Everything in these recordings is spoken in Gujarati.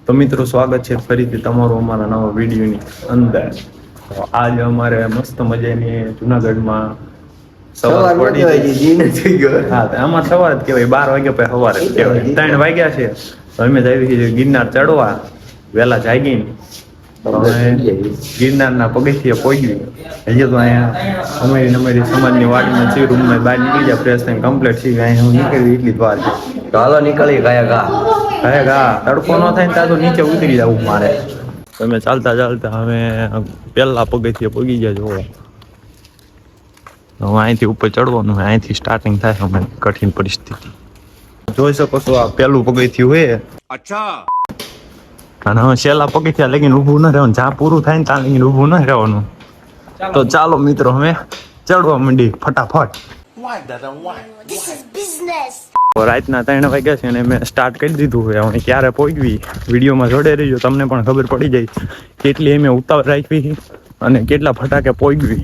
તો મિત્રો સ્વાગત છે ફરીથી તમારું અમારા નવા વિડીયોની અંદર. તો આજે અમારે મસ્ત મજાની જુનાગઢમાં સવાર પડી હા આમાં સવાર જ કહેવાય, 12 વાગ્યા પછી સવાર જ કહેવાય. 3 વાગ્યા છે તો અમે જઈએ ગિરનાર ચડવા વહેલા જાગીને. ગિરનારના પગથિયે પહોંચ્યું હજી તો અહીંયા અમારી સમાજની વાડીમાં છે, રૂમમાં બહાર નીકળી જાય ફ્રેશ થઈને કમ્પ્લીટ છે. અહીંયા હું નીકળી એટલી જ વાર છે. તો હાલો નીકળી ગયા તડકો ન થાય ને ત્યાં તો નીચે ઉતરી જવું મારે. તમે ચાલતા અમે પહેલા પગથિયે પગી ગયા જોવો. હવે અહીંથી ઉપર ચડવાનું, અહીંથી સ્ટાર્ટિંગ થાય અમે કઠિન પરિસ્થિતિ. જોઈ શકો છો આ પહેલું પગથિયું છે. અચ્છા. અને હવે છેલ્લા પગથિયા લગીને ઊભું ન રહેવાનું, જ્યાં પૂરું થાય ને ત્યાં લગીને ઊભું ન રહેવાનું. તો ચાલો મિત્રો હવે ચડવા માંડી ફટાફટ. રાતના 3 વાગ્યા છે અને મેં સ્ટાર્ટ કરી દીધું હોય. હવે ક્યારે પહોંચવી વિડીયોમાં જોડે રહીજો, તમને પણ ખબર પડી જાય કેટલી અમે ઉતાવળ રાખવી અને કેટલા ફટાકે પહોંચવી.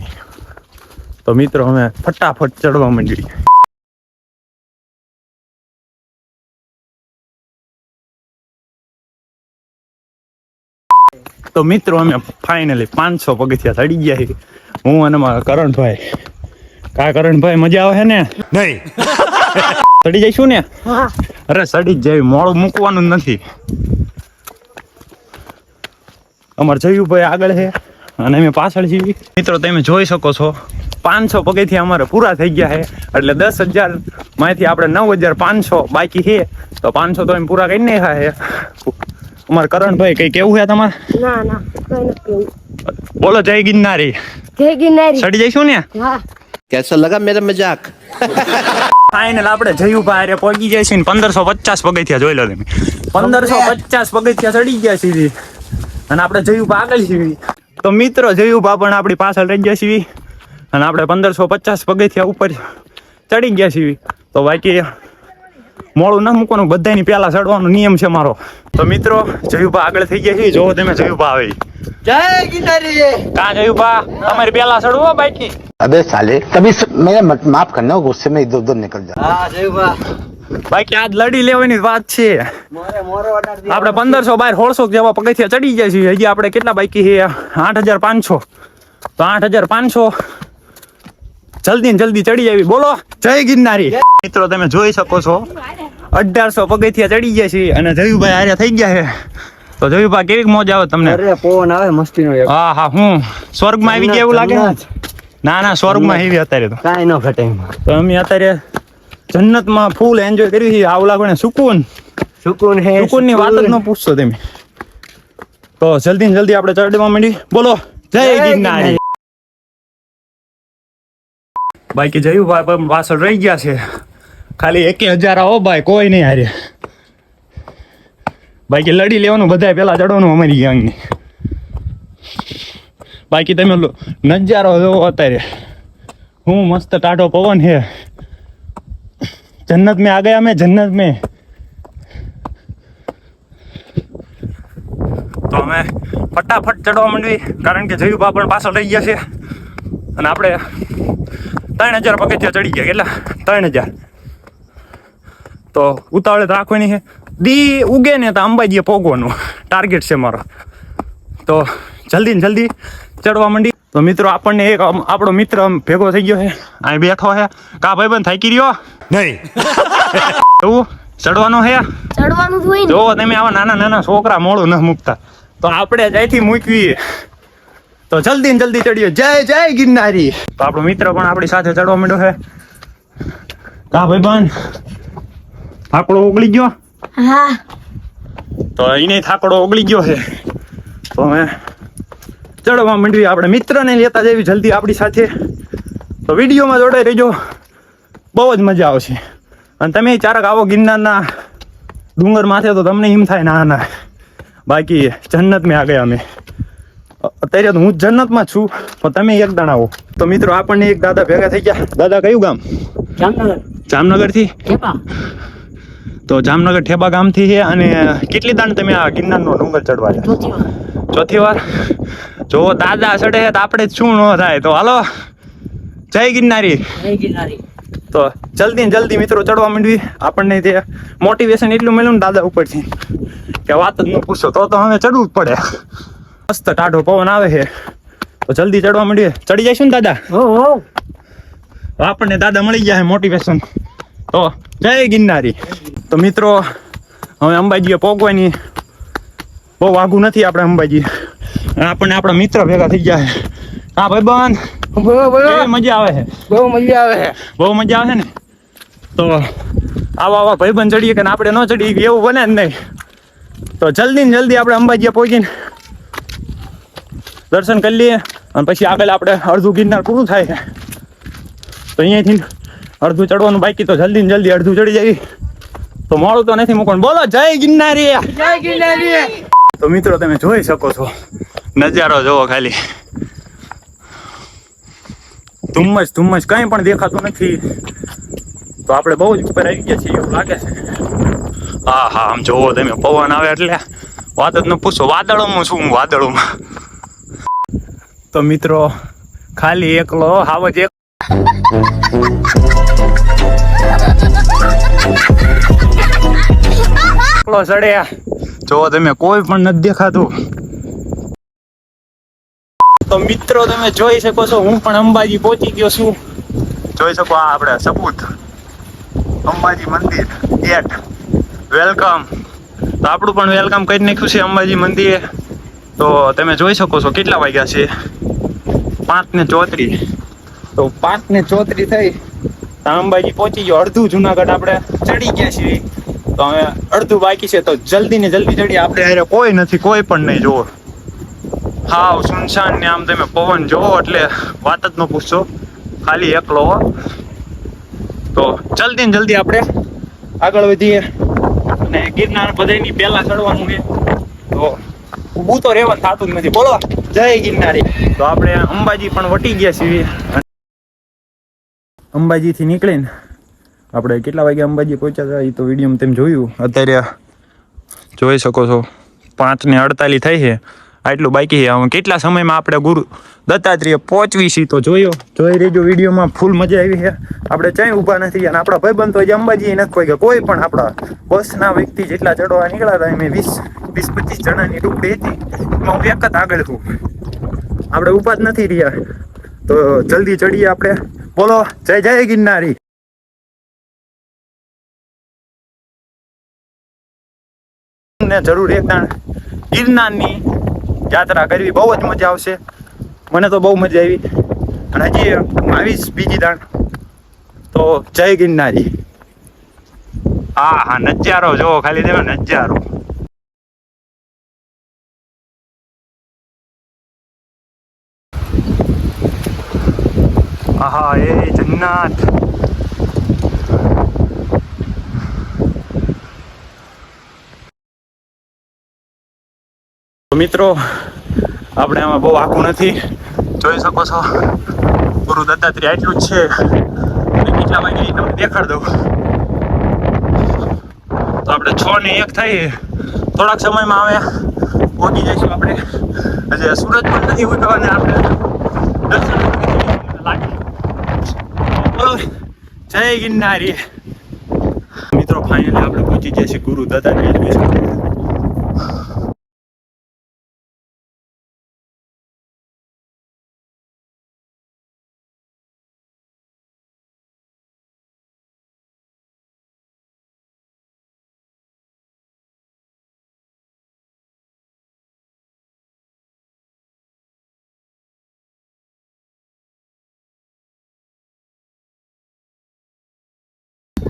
તો મિત્રો અમે ફટાફટ ચડવા માંડી. તો મિત્રો અમે ફાઇનલી 500 પગથિયા ચડી ગયા છે. હું અને મારા કરણભાઈ. કરણભાઈ મજા આવે છે ને? નહીં. ચડી જઈશું ને? અરે ચડી જ જાય, મોડું મૂકવાનું નથી. અમારે જયુભાઈ આગળ છે અને અમે પાછળ છીએ. મિત્રો તમે જોઈ શકો છો 500 પગથિયા અમારે પૂરા થઈ ગયા છે. એટલે 10,000 માંથી આપણે 9,500 બાકી છે. તો 500 તો અમે પૂરા કરી નાખ્યા છે. અમારે કરણભાઈ કઈ કેવું છે તમારે? ના કઈ નથી કેવું. બોલો જય ગિરનારી. જય ગિરનારી. ચડી જઈશું ને? હા. कैसा लगा मेरा मजाक? ફાઇનલ આપણે જયુભાઈ અરે પહોંચી જાય છે ને 1550 પગથિયા જોઈ લો તમે. 1550 પગથિયા ચડી ગયા છીએ અને આપણે જયુભાઈ આગળ છીએ. તો મિત્રો જયુભાઈ પણ આપણી પાછળ રહી ગયા છીએ અને આપણે 1550 પગથિયા ઉપર ચડી ગયા છીએ. તો બાકી મોડું ના મૂકવાનું, બધાની પહેલા ચડવાનો નિયમ છે મારો. તો મિત્રો જયુભાઈ આગળ થઈ ગયા છે, જોવો તમે જયુભાઈ આવે. जय गिरनारी। કાં જયુભાઈ તમારી પહેલા ચડવો બાકી? अबे साले कभी मेरा माफ करना, गुस्से में इधर उधर निकल जाता। हाँ जयुबा બાકી આજ લડી લેવાની વાત છે. આપણે 1500 બાર 1600 જેવા પગથિયા ચડી ગયા છીએ. હજી આપણે કેટલા બાકી છે? 8,500. તો 8,500 જલ્દી ને જલ્દી ચડી આવી. બોલો જય ગિરનારી. મિત્રો તમે જોઈ શકો છો 1,800 પગથિયા ચડી ગયા છે અને જયુભાઈ હારે થઈ ગયા છે. તો જયુભાઈ કેવી મોજ આવે તમને? अरे पवन आवे मस्ती नो હા હું સ્વર્ગમાં આવી ગયા એવું લાગે ને? ના સ્વર્ગમાં આવી અત્યારે તો काई नो घटे તો અમે અત્યારે જન્નતમાં ફૂલ એન્જોય કર્યું છે. આવું લાગે ને સુકૂન है સુકૂનની વાત જ ન પૂછશો તમે. તો જલ્દી ને જલ્દી આપણે ચડવા માંડી. બોલો જય ગિરનારી. બાકી જયુભાઈ પણ પાછળ રહી ગયા છે. ખાલી 1,000 આવો ભાઈ, કોઈ નહીં હારે. બાકી લડી લેવાનું, બધા પેલા ચડવાનું અમારી ગેંગની. બાકી તમે નજારો જોવો અત્યારે, હું મસ્ત ટાઢો પવન છે. जन्नत में आ गया मैं, जन्नत में. તો અમે ફટાફટ ચડવા માંડવી, કારણ કે જયુભા પણ પાછળ રહી ગયા છે અને આપણે 3,000 પગથિયા ચડી ગયા. કેટલા? 3,000. તો ઉતાવળે તો રાખવાની છે. દી ઉગે ને તો અંબાજીએ પહોંચવાનું ટાર્ગેટ છે મારો. તો જલ્દી ને જલ્દી ચડવા માંડી. તો મિત્રો આપણને એક આપણો મિત્ર ભેગો થઈ ગયો છે, અહીં બેઠો છે. કા ભાઈ બંધ થાકી રહ્યો? નહીં. એવું ચડવાનું છે? ચડવાનું હોય ને. જો તમે આવા નાના છોકરા મોડું ન મૂકતા, તો આપણે જઈથી મૂકવી. તો જલ્દી ને જલ્દી ચડીએ. જય ગિરનારી. તો આપણો મિત્ર પણ આપણી સાથે ચડવા માંડ્યો છે. કા ભાઈ બંધ થાકડો ઓગળી ગયો? હા. તો એને થાકડો ઓગળી ગયો છે. તો અમે ચડવા માંડવી. આપણે મિત્રને લેતા જઈએ જલ્દી આપણી સાથે. તો વિડીયોમાં જોડાઈ રહેજો, બહુ જ મજા આવશે. અને તમે ચારક આવો ગિરનારના ડુંગર માથે તો તમને એમ થાય ના. બાકી જન્નત મેં આ ગયા અમે. અત્યારે તો હું જન્નતમાં છું, પણ તમે એક દાણા આવો. તો મિત્રો આપણને એક દાદા ભેગા થઈ ગયા. દાદા કયું ગામ? જામનગરથી. તો જામનગર ઠેબા ગામથી છે. અને કેટલી દાણ તમે આ ગિરનારનો ડુંગર ચડવા ગયા? ચોથી વાર. જો દાદા ચડે તો આપણે શું ન થાય. તો હાલો જય ગિરનારી. તો જલ્દી ને જલ્દી મિત્રો ચડવા માંડવી. આપણને તે મોટિવેશન એટલું મળ્યું ને દાદા ઉપરથી કે વાત જ ન પૂછો. તો હવે ચડવું જ પડે. મસ્ત ટાઢો પવન આવે છે તો જલ્દી ચડવા માંડીએ. ચડી જઈશું ને દાદા? તો આપણને દાદા મળી ગયા છે મોટિવેશન. તો જય ગિરનારી. તો મિત્રો હવે અંબાજીએ પહોંચવાની બહુ આઘું નથી આપણે અંબાજી. આપણને આપણા મિત્ર ભેગા થઈ ગયા છે. હા ભાઈબંધ, કેવી મજા આવે છે? બહુ મજા આવે છે. બહુ મજા આવે છે ને. તો આવા ભાઈબંધ ચડીએ કે આપણે ન ચડીએ એવું બને જ નહીં. તો જલ્દી ને જલ્દી આપણે અંબાજીએ પહોંચીને દર્શન કરી લઈએ અને પછી આગળ આપણે અડધું ગિરનાર પૂરું થાય છે. તો અહીંયાથી અડધું ચડવાનું બાકી. તો જલ્દી ને જલ્દી અડધું ચડી જાય તો મોડું તો નથી મૂકવાનું. બોલો જય ગિરનારી. જય ગિરનારી. તો મિત્રો તમે જોઈ શકો છો નજારો જોવો ખાલી. ધુમ્મસ ધુમ્મસ કંઈ પણ દેખાતું નથી. તો આપણે બહુ જ ઉપર આવી ગયા છીએ એવું લાગે છે. હા હા, આમ જોવો તમે, પવન આવે એટલે વાત જ ન પૂછો. વાદળોમાં શું વાદળોમાં. તો મિત્રો ખાલી એકલો હાવજ એકલો ચડ્યા. જોવો તમે, કોઈ પણ નથી દેખાતું. તો મિત્રો તમે જોઈ શકો છો હું પણ અંબાજી પહોંચી ગયો છું. જોઈ શકો આ આપણે સપૂત અંબાજી મંદિર ગેટ. વેલકમ. તો આપણું પણ વેલકમ કરી નાખ્યું છે અંબાજી મંદિરે. તો તમે જોઈ શકો છો કેટલા વાગ્યા છે? 5:34. તો 5:34 થઈ અંબાજી પહોંચી ગયો. અડધું જુનાગઢ આપણે ચડી ગયા છીએ. તો હવે અડધું બાકી છે. તો જલ્દી ને જલ્દી ચડીએ. આપણે હારે કોઈ નથી, કોઈ પણ નહીં. જોવો હાવ સુનસાન ને આમ તમે પવન જોવો એટલે વાત જ ન પૂછશો. ખાલી એકલો. તો જલ્દી ને જલ્દી આપણે આગળ વધીએ. અને ગિરનાર બધાની પહેલા ચડવાનું છે. તો ઊભું તો રહેવાનું થતું જ નથી. બોલો જય ગિરનારી. તો આપણે અંબાજી પણ વટી ગયા છીએ. અંબાજીથી નીકળીને આપણે કેટલા વાગે અંબાજી પહોંચ્યા હતા એ તો વિડીયોમાં તેમ જોયું. અત્યારે જોઈ શકો છો 5:48 થઈ છે. આટલું બાકી છે. હવે કેટલા સમયમાં આપણે ગુરુ દત્તાત્રેય પહોંચવી છીએ તો જોઈ રહેજો વિડીયોમાં. ફૂલ મજા આવી છે. આપણે ક્યાંય ઊભા નથી. અને આપણા ભાઈબંધ તો અંબાજી નથી કોઈ કે કોઈ પણ આપણા બસના વ્યક્તિ જેટલા ચડવા નીકળ્યા હતા એમ 20-25 જણાની ટુકડી હતી. એમાં હું એક જ આગળ છું. આપણે ઊભા જ નથી રહ્યા. તો જલ્દી ચડીએ આપણે. બોલો જય જય ગિરનારી. ને જરૂર એક દાણ ગિરનારની યાત્રા કરવી. બહુ જ મજા આવશે. મને તો બહુ મજા આવી. અને હજી હું આવીશ બીજી દાણ. તો જય ગિરનારી. હા હા, નજારો જોવો ખાલી તમે, નજારો. આહા એ જન્નત. મિત્રો આપણે આમાં બહુ આખું નથી. જોઈ શકો છો ગુરુ દત્તાત્રેય આટલું જ છે. અને કેટલા વાગે તમને દેખાડ દઉં. તો આપણે 6:01 થઈ. થોડાક સમયમાં આવે પહોંચી જઈશું આપણે. હજી સૂરજ પણ નથી ઉગ્યો અને આપણે દર્શન લાગે. બોલો જય ગિરનારી. મિત્રો ફાઇનલી આપણે પહોંચી ગયા છીએ ગુરુ દત્તાત્રેય.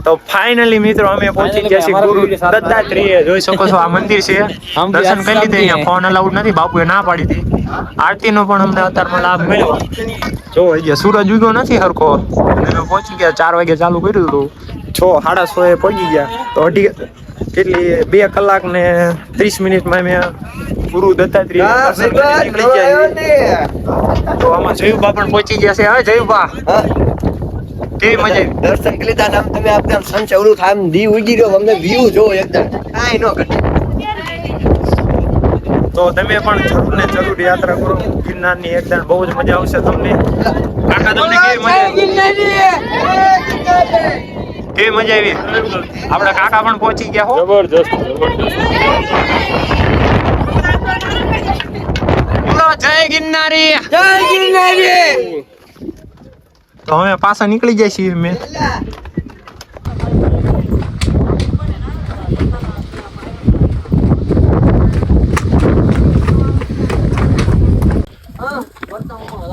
તો ફાઇનલી મિત્રો અમે પહોંચી ગયા છીએ ગુરુ દત્તાત્રેય. જોઈ શકો છો આ મંદિર છે. દર્શન કરી લીધે. અહીંયા ફોન અલાઉડ નથી, બાપુએ ના પાડી હતી. આરતીનો પણ અમને અત્યારમાં લાભ મળ્યો. જો અહીંયા સૂરજ ઉગ્યો નથી સરખો. અમે પહોંચી ગયા 4 વાગે ચાલુ કર્યું હતું. 6:30 એ પહોંચી ગયા. તો કેટલી 2 કલાક ને 30 મિનિટમાં અમે ગુરુ દત્તાત્રેય દર્શન કરીને નીકળી ગયા. તો આમાં જયુબા પણ પહોંચી ગયા છે. હા જયુબા, કેવી મજા આવી? દર્શન કરી લીધા. આમ તમે આમ સંચવરું થાય. આમ દી ઉગી ગયો. અમને વ્યૂ જો એકદમ કાંઈ ન ઘટે. તો તમે પણ જરૂર ને જરૂર યાત્રા કરો ગિરનારની. એકદમ બહુ જ મજા આવશે તમને. કાકા તમને કેવી મજા આવી? કેવી મજા આવી? આપણા કાકા પણ પહોંચી ગયા હો. જબરજસ્ત બોલો જય ગિરનારી. જય ગિરનારી. તો હવે પાછા નીકળી જાય છીએ મેં.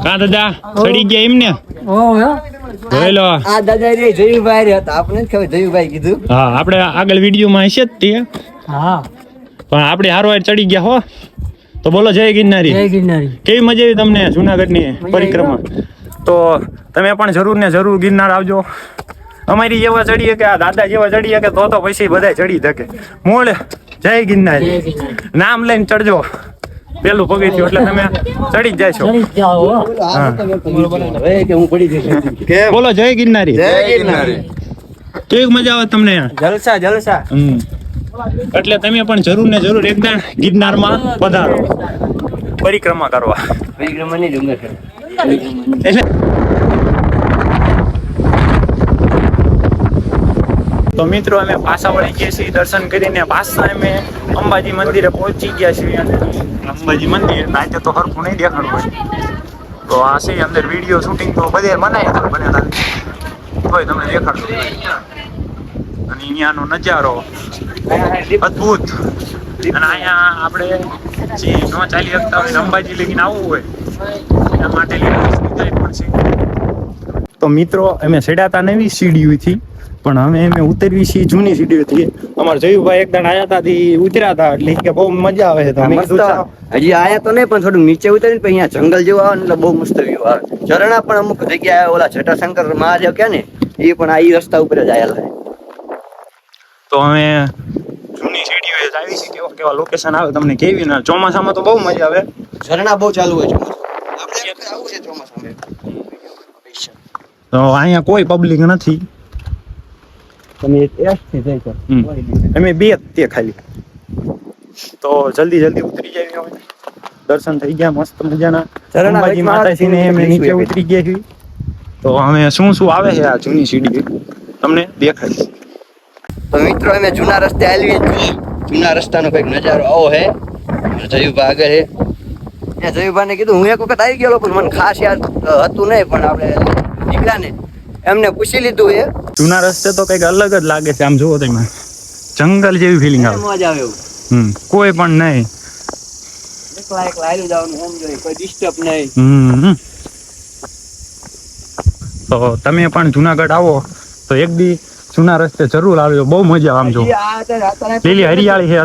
કા દાદા ચડી ગયા એમ ને? જોઈ લો. આ દાદા રે જયુભાઈ રે હતા, આપણે જ ખબર જયુભાઈ કીધું. હા, આપણે આગળ વિડીયોમાં હશે જ તે. હા, પણ આપણે હારો ચડી ગયા હો. તો બોલો જય ગિરનારી. જય ગિરનારી. કેવી મજા આવી તમને જુનાગઢની પરિક્રમા? તો તમે પણ જરૂર ને જરૂર ગિરનાર આવજો. અમારી જેવા ચડીએ કે આ દાદા જેવા ચડીએ કે તો પછી બધા ચડી શકે. મૂળ જય ગિરનારી નામ લઈને ચડજો. પેલું પગથિયું એટલે તમે ચડી જ જાશો. હવે કે હું પડી જઈશ. બોલો જય ગિરનારી. જય ગિરનારી. કેવી મજા આવે તમને? જલસા જલસા. એટલે તમે પણ જરૂર ને જરૂર એકદમ ગિરનારમાં પધારો પરિક્રમા કરવા. પરિક્રમાની ડુંગર છે. એટલે તો મિત્રો અમે પાછા વળી ગયા છીએ દર્શન કરીને. પાછા અમે અંબાજી મંદિરે પહોંચી ગયા છીએ. અંબાજી મંદિર આજે તો હરખું નહીં દેખાડવું હોય તો આ છે અંદર વિડીયો શૂટિંગ તો બધે બનાવી તો બનેલા તોય તમને દેખાડતું. અને અહીંયાનો નજારો અદ્ભુત. અને અહીંયા આપણે જે ન ચાલી શકતા હોય અંબાજી લઈને આવવું હોય એના માટે પણ છે. તો મિત્રો અમે ચડ્યા નવી સીડીઓથી, પણ હવે અમે ઉતરવી છીએ જૂની સીડીઓથી. અમારા જયુભાઈ એકદમ આયા હતા ઉતર્યા હતા એટલે કે બહુ મજા આવે છે. તો અમે કીધું ચાલો. હજી આયા તો નહીં, પણ થોડું નીચે ઉતરીને પછી અહીંયા જંગલ જેવું આવે ને એટલે બહુ મસ્ત વ્યૂ આવે. ઝરણા પણ અમુક જગ્યાએ ઓલા જટાશંકર મહાદેવ કે ને એ પણ આ રસ્તા ઉપર જ આયેલા. તો અમે જૂની સીડીઓ આવી છે. કેવા કેવા લોકેશન આવે તમને કેવી ના. ચોમાસામાં તો બહુ મજા આવે. ઝરણા બહુ ચાલુ હોય છે. આપણે આવું છે ચોમાસામાં. તો અહીંયા કોઈ પબ્લિક નથી. તમે એસથી જઈ શકો. અમે બે જ તે ખાલી. તો જલ્દી ઉતરી જાય હવે. દર્શન થઈ ગયા મસ્ત મજાના. અંબાજી માતાજીને અમે નીચે ઉતરી ગયા છીએ. તો અમે શું આવે છે આ જૂની સીડી તમને દેખાય. તો મિત્રો અમે જૂના રસ્તે આવીએ છીએ. જૂના રસ્તાનો કઈક નજારો આવો હે. જયુભા આગળ હે. ત્યાં જયુભાને કીધું હું એક વખત આવી ગયેલો પણ મને ખાસ યાદ હતું નહીં, પણ આપણે નીકળ્યા ને એમને પૂછી લીધું એ. જૂના રસ્તે તો કઈક અલગ જ લાગે છે. આમ જુઓ તમે જંગલ જેવી ફિલિંગ આવે. મજા આવે એવું. કોઈ પણ નહીં. એકલા હાલ્યું જવાનું એમ જોઈએ, કોઈ ડિસ્ટર્બ નહીં. તો તમે પણ જુનાગઢ આવો તો એક દી જૂના રસ્તે જરૂર આવજો. બહુ મજા આમ જો લીલી હરિયાળી છે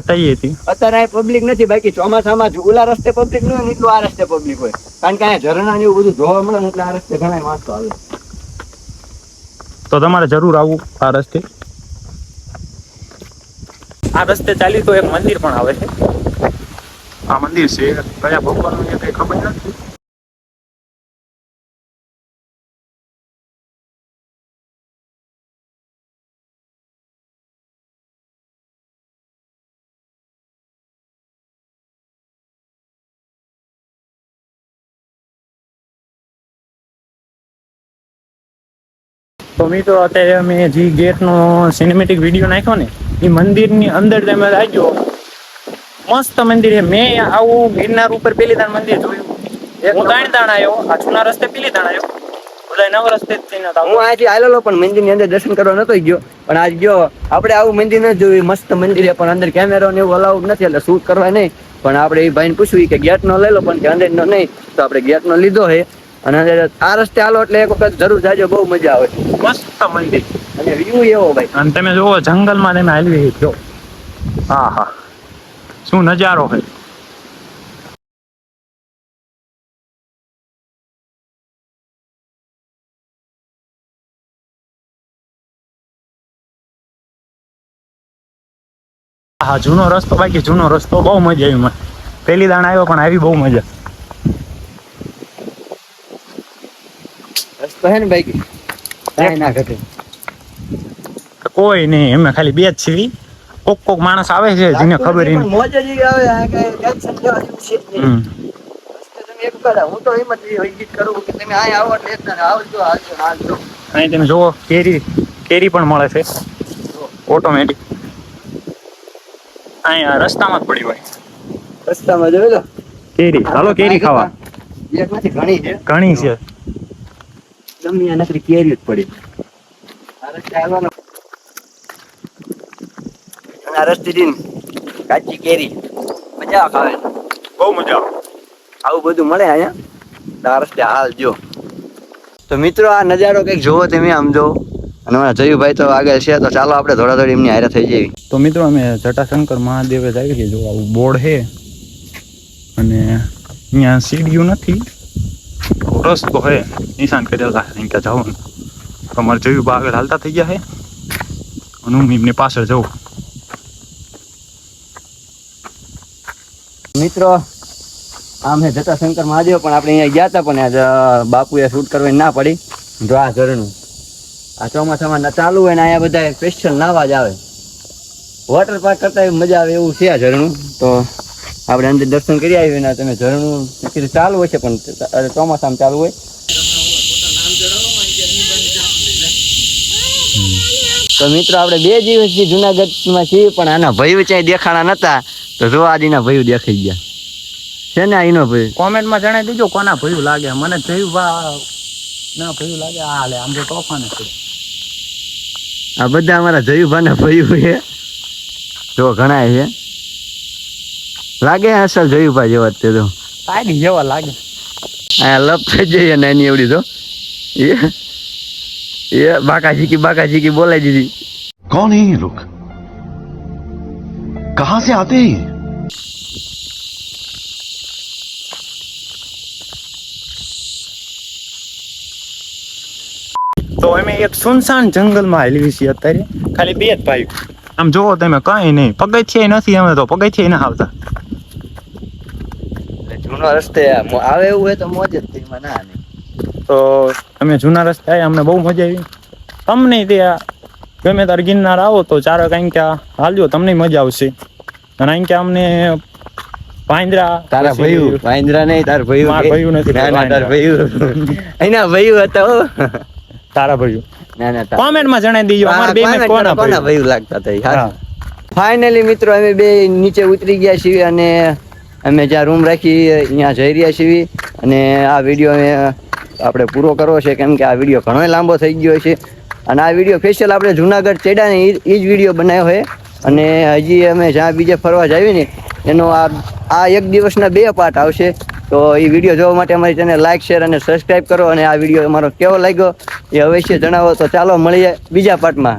અત્યારે પબ્લિક નથી. બાકી ચોમાસામાં ઓલા રસ્તે પબ્લિક ન હોય ને એટલું આ રસ્તે પબ્લિક હોય, કારણ કે અહીંયા ઝરણા ને એવું બધું જોવા મળે ને એટલે આ રસ્તે ઘણા માણસો આવે. તો તમારે જરૂર આવવું આ રસ્તે. આ રસ્તે ચાલી તો એક મંદિર પણ આવે છે. આ મંદિર છે કયા ભગવાનનું છે કઈ ખબર નથી. તો મિત્રો અત્યારે અમે જે ગેટનો સિનેમેટિક વિડીયો નાખ્યો ને એ મંદિરની અંદર તમે આવજો. મસ્ત મંદિર છે. મેં આવું ગિરનાર ઉપર પેલી દાણ મંદિર જોયું. હું ત્રણ દાણ આવ્યો. આ જૂના રસ્તે પેલી દાણ આવ્યો. બધા નવ રસ્તે જ થઈને હું આજે આવેલો પણ મંદિરની અંદર દર્શન કરવા નતો ગયો. પણ આજ ગયો. આપણે આવું મંદિર ન જોયું. મસ્ત મંદિર છે પણ અંદર કેમેરો ને એવું અલાઉડ નથી એટલે શૂટ કરવા નહીં. પણ આપણે એ ભાઈને પૂછ્યું કે ગેટ નો લઈ લો, પણ કે અંદર નો નહીં. તો આપણે ગેટ નો લીધો છે. અને આ રસ્તે હાલો એટલે એક વખત જરૂર જાજો. બહુ મજા આવે. મસ્ત મંદિર અને વ્યૂ એવો ભાઈ. અને તમે જોવો જંગલમાં તમે હાલવી જો. હા હા શું નજારો છે. હા જૂનો રસ્તો. બાકી જૂનો રસ્તો બહુ મજા આવી. મને પેલી દાણ આવ્યો પણ આવી બહુ મજા. રસ્તો હે ને ભાઈ કાંઈ ના ઘટે. કોઈ નહીં. અમે ખાલી બે જ છીએ. કોક માણસ આવે છે જેને ખબર પણ મોજ જ એવી આવે આ કઈ ટેન્શન લેવા જેવું છે જ નહીં. તમે એક વાર હું તો એમ જ વિઝિટ કરું કે તમે અહીંયા આવો એટલે એકદમ આવજો હાલજો. અહીં તમે જોવો કેરી પણ મળે છે ઓટોમેટિક. અહીંયા રસ્તામાં જ પડી હોય રસ્તામાં જોઈ લો કેરી. હાલો કેરી ખાવા. એકમાંથી ઘણી છે ઘણી છે. ગમે આ નકરી કેરી જ પડી. આ રસ્તે હાલવાનો અને આ રસ્તેથી કાચી કેરી મજા આવે બહુ મજા આવે. આવું બધું મળે અહીંયા આ રસ્તે હાલજો. તો મિત્રો આ નજારો કંઈક જોવો તમે આમ જો અને મારા જયુભાઈ તો આગળ છે તો ચાલો આપણે થોડા થોડી એમની હારે થઈ જઈએ. તો મિત્રો અમે જટાશંકર મહાદેવે જ આવી જો આવું બોર્ડ છે અને અહીંયા સીડીયું નથી રસ્તો હે નિશાન કરેલા અહીં કે જવાનું. તમારે જોયું આગળ હાલતા થઈ ગયા છે અને હું એમની પાછળ જઉં. મિત્રો આમ છે જટાશંકર મહાદેવ પણ આપણે અહીંયા ગયા હતા પણ બાપુએ શૂટ કરવાની ના પડી. જો આ ઝરણું આ ચોમાસામાં ચાલુ હોય ને અહીંયા બધા સ્પેશિયલ નાવા જ આવે. વોટર પાર્ક કરતા એવી મજા આવે એવું છે આ ઝરણું. તો આપણે અંદર દર્શન કરી આવીએ ને તમે ઝરણું નક્કી ચાલુ હોય છે પણ ચોમાસામાં ચાલુ હોય. તો મિત્રો આપણે 2 દિવસથી જુનાગઢમાં છીએ પણ આના ભય ક્યાંય દેખાણા નતા. તો જો આદિના ભયું દેખાઈ ગયા છે ને. આનો ભય કોમેન્ટમાં જણાવી દેજો કોના ભયું લાગે. મને જોયું ના ભયું લાગે. આ લે આમ તો તોફાન છે. આ બધા અમારા જયુભાના ભયું છે. જો ઘણા છે લાગે અસલ જયુભા જેવા તે તો સાડી જેવા લાગે. આ લપ થઈ જઈએ ને એની એવડી તો એ બાકાજી કી બોલાઈ દીધી. कौन है ये लोग कहां से आते हैं ये? તો અમે એક સુનસાન જંગલમાં હાલવી છીએ અત્યારે. ખાલી 2 જ ભાઈ. આમ જોવો તમે કઈ નહીં પગથિયે નથી. અમે તો પગથિયે ના આવતા. જૂનો રસ્તે આવે એવું હોય તો મોજ જ થઈ માં ના નહીં. તો અમે જૂના રસ્તે આવ્યા અમને બહુ મજા આવી. તમને ત્યાં ગમે તાર ગિરનાર આવો તો ચારો કાંઈ ક્યાં હાલજો તમને મજા આવશે. અને અહીં ક્યાં અમને પાંદરા તારા ભયું પાંદરા નહીં તાર ભયું મારા ભયું નથી. ના તાર ભયું એના ભયું હતા હો. તારા ભયું ના કોમેન્ટમાં જણાવી દીજો અમાર બે ને કોના ભયું લાગતા હતા. હા ફાઇનલી મિત્રો અમે બે નીચે ઉતરી ગયા છીએ અને અમે જ્યાં રૂમ રાખી અહીંયા જઈ રહ્યા છીએ. અને આ વિડીયો અમે આપણે પૂરો કરવો છે કેમ કે આ વિડીયો ઘણો લાંબો થઈ ગયો છે. અને આ વિડીયો સ્પેશિયલ આપણે જુનાગઢ ચડ્યા ને એ જ વિડીયો બનાવ્યો છે. અને હજી અમે જ્યાં બીજે ફરવા જાવી ને એનો આ 1 દિવસના 2 પાર્ટ આવશે. તો એ વિડીયો જોવા માટે અમારી ચેનલ લાઈક શેર અને સબસ્ક્રાઈબ કરો. અને આ વિડીયો અમારો કેવો લાગ્યો એ અવશ્ય જણાવો. તો ચાલો મળીએ બીજા પાર્ટમાં.